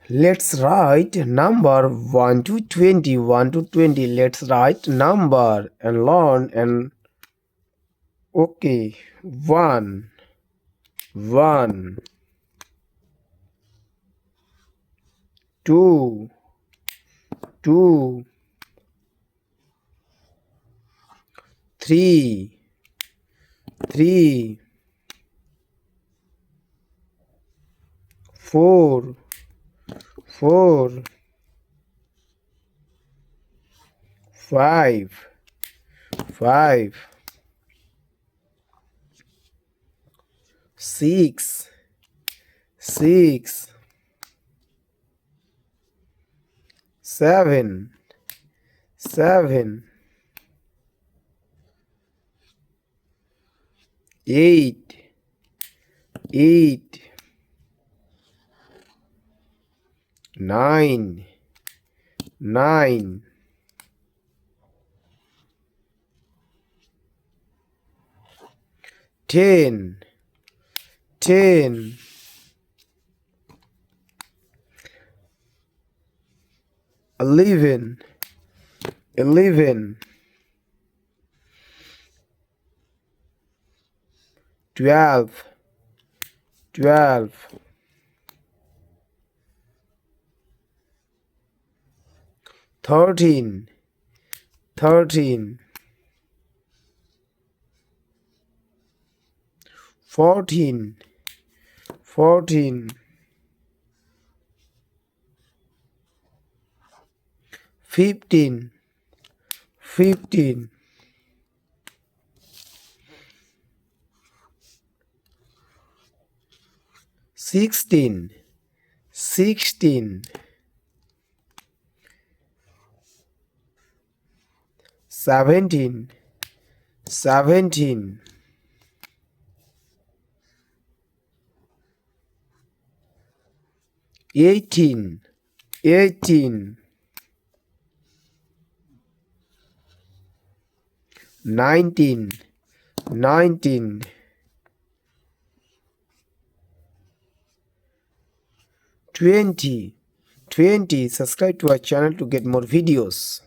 Let's write number 1 to 20. 1 to 20. Let's write number and learn and okay. 1, 1, 2, 2, 3, 3, 4, 4, 5, 5, 6, 6, 7, 7, 8, 8, 9, 9, 10, 10, 11, 11, 12, 12, 13, 13, 14, 14, 15, 15, 16, 16, 17, 17, 18, 18, 19, 19, 20, 20. Subscribe to our channel to get more videos.